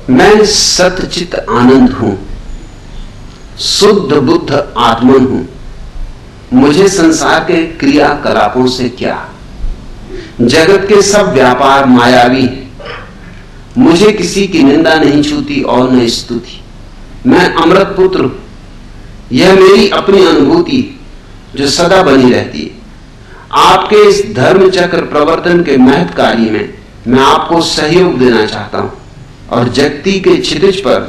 मैं सतचित आनंद हूं, शुद्ध बुद्ध आत्मन हूं। मुझे संसार के क्रियाकलापों से क्या, जगत के सब व्यापार मायावी हैं। मुझे किसी की निंदा नहीं छूती और न स्तुति। मैं अमृत पुत्र हूं। यह मेरी अपनी अनुभूति है जो सदा बनी रहती है। आपके इस धर्म चक्र प्रवर्तन के महत् कार्य में मैं आपको सहयोग देना चाहता हूं और जगती के क्षितिज पर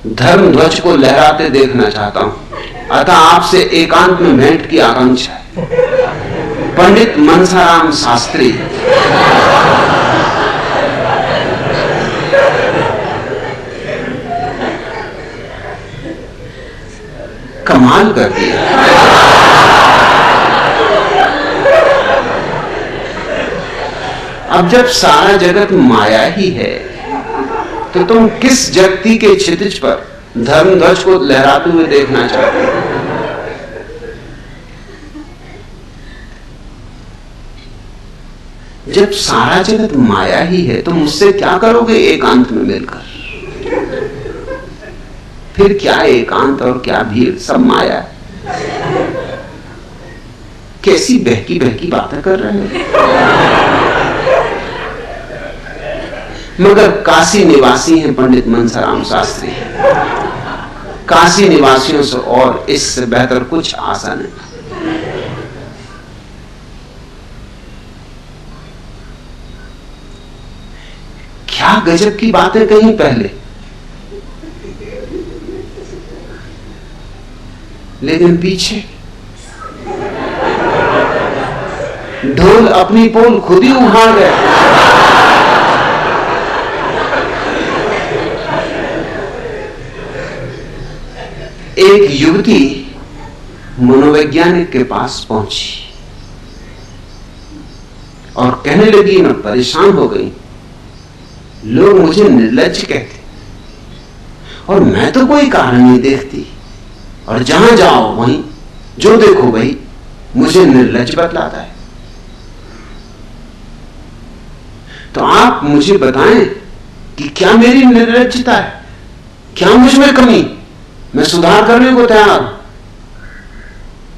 धर्म ध्वज को लहराते देखना चाहता हूं। अतः आपसे एकांत में भेंट की आकांक्षा है। पंडित मनसाराम शास्त्री। कमाल कर दिया। अब जब सारा जगत माया ही है तो तुम किस जगती के क्षितिज पर धर्म ध्वज को लहराते हुए देखना चाहते हो? जब सारा जगत माया ही है तो मुझसे क्या करोगे एकांत में मिलकर? फिर क्या एकांत और क्या भीड़, सब माया। कैसी बहकी बहकी बातें कर रहे हो। मगर काशी निवासी हैं पंडित मनसाराम शास्त्री। काशी निवासियों से और इससे बेहतर कुछ आशा नहीं। क्या गजब की बातें कहीं पहले, लेकिन पीछे ढोल अपनी पोल खुद ही उखाड़ गए। एक युवती मनोवैज्ञानिक के पास पहुंची और कहने लगी, मैं परेशान हो गई। लोग मुझे निर्लज्ज कहते और मैं तो कोई कारण नहीं देखती, और जहां जाओ वहीं जो देखो वही मुझे निर्लज्ज बतलाता है। तो आप मुझे बताएं कि क्या मेरी निर्लज्जता है, क्या मुझ में कमी? मैं सुधार करने को तैयार हूं।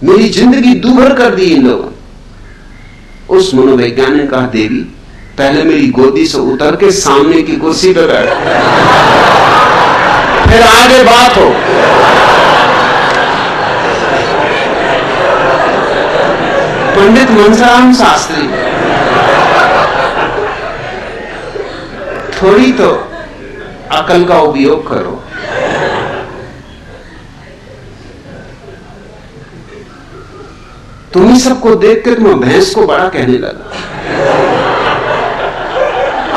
मेरी जिंदगी दूभर कर दी इन लोगों। उस मनोवैज्ञानिक ने कहा, देवी पहले मेरी गोदी से उतर के सामने की कुर्सी पर बैठ, फिर आगे बात हो। पंडित मनसाराम शास्त्री, थोड़ी तो अकल का उपयोग करो। तुम ही सबको देख के तुम भैंस को बड़ा कहने लगा।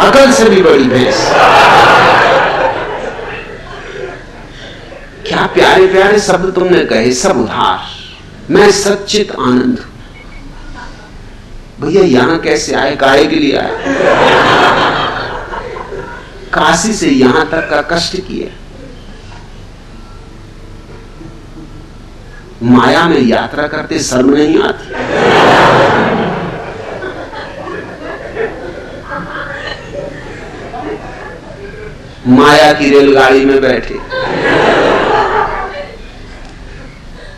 अकल से भी बड़ी भैंस। क्या प्यारे प्यारे शब्द तुमने कहे, सब उधार। मैं सच्चित आनंद हूं। भैया यहां कैसे आए, काहे के लिए आए? काशी से यहां तक का कष्ट किया। माया में यात्रा करते शर्म नहीं आती? माया की रेलगाड़ी में बैठे,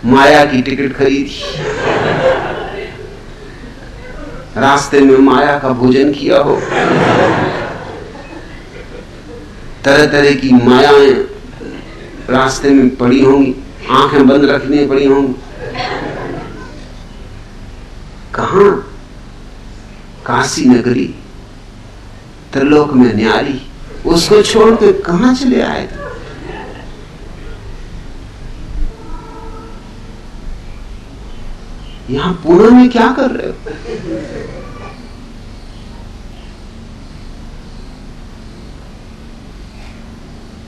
माया की टिकट खरीदी, रास्ते में माया का भोजन किया हो, तरह तरह की मायाएं रास्ते में पड़ी होंगी, आंखें बंद रखनी पड़ी होंगी। कहां काशी नगरी, त्रिलोक में न्यारी, उसको छोड़ के कहां चले आए थे? यहां पुणे में क्या कर रहे हो?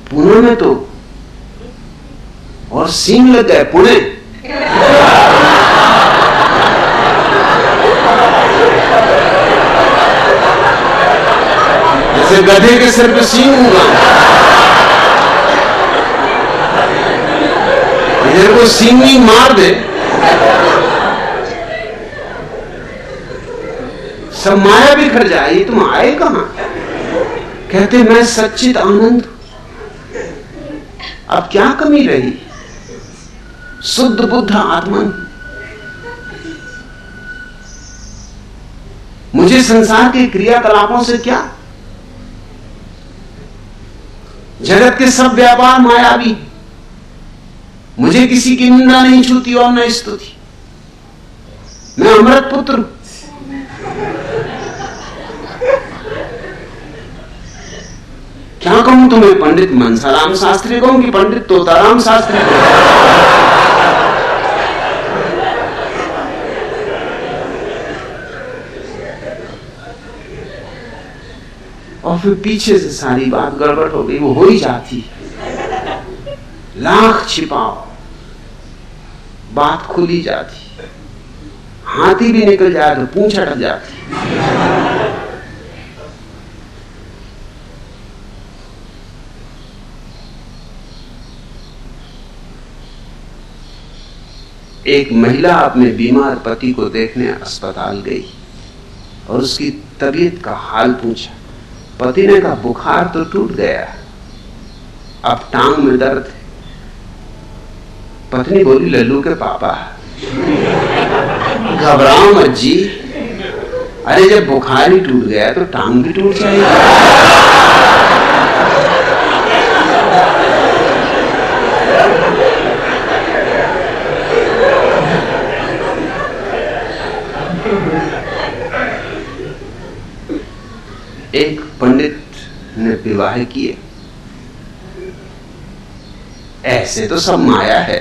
पुणे में तो और सींग लग गए। पुणे जैसे गधे के सिर पे सींग होगा। इधर को सींगी मार दे, सब माया बिखर जाए। तुम आए कहां? कहते मैं सच्चित आनंद। अब क्या कमी रही? शुद्ध बुद्ध आत्मन। मुझे संसार के क्रियाकलापों से क्या? जगत के सब व्यापार मायावी। मुझे किसी की निंदा नहीं छूती और न स्तुति। मैं अमृत पुत्र हूं। क्या कहूं तुम्हें? पंडित मनसाराम शास्त्री कहूं कि पंडित तोताराम शास्त्री कहूं? और फिर पीछे से सारी बात गड़बड़ हो गई। वो हो ही जाती, लाख छिपाओ बात खुली जाती। हाथी भी निकल जाए तो पूंछ अटक जाती। एक महिला अपने बीमार पति को देखने अस्पताल गई और उसकी तबीयत का हाल पूछा। पति ने कहा बुखार तो टूट गया, अब टांग में दर्द है। पत्नी बोली लल्लू के पापा घबराओ मत जी, अरे जब बुखार ही टूट गया तो टांग भी टूट जाएगी। एक पंडित ने विवाह किए। ऐसे तो सब माया है,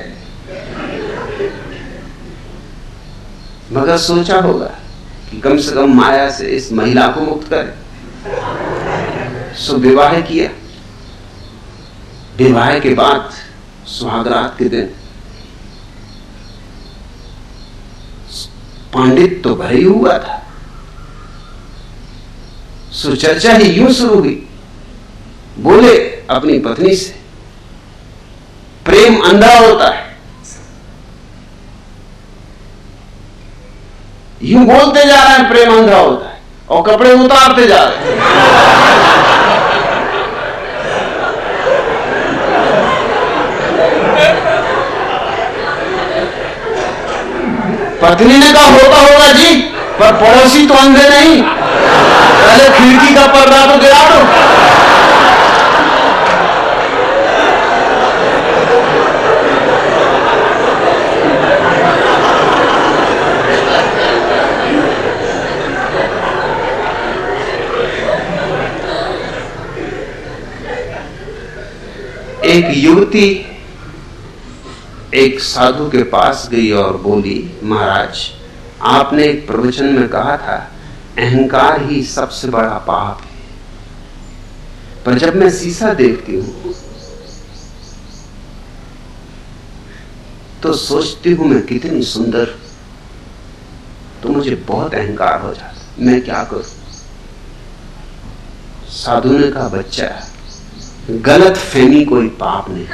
मगर सोचा होगा कि कम से कम माया से इस महिला को मुक्त करे। सो विवाह किया। विवाह के बाद सुहागरात के दिन पंडित तो भय हुआ था। सो चर्चा ही यूं शुरू हुई। बोले अपनी पत्नी से, प्रेम अंधा होता है। यूं बोलते जा रहे हैं प्रेम अंधा होता है और कपड़े उतारते जा रहे हैं। पत्नी ने कहा होता होगा जी, पर पड़ोसी तो अंधे नहीं, पहले खिड़की का पर्दा तो गिरा दो। एक युवती एक साधु के पास गई और बोली, महाराज आपने एक प्रवचन में कहा था अहंकार ही सबसे बड़ा पाप है, पर जब मैं शीशा देखती हूं तो सोचती हूं मैं कितनी सुंदर, तो मुझे बहुत अहंकार हो जाता, मैं क्या करूं? साधु ने कहा बच्चा, गलत फहमी कोई पाप नहीं।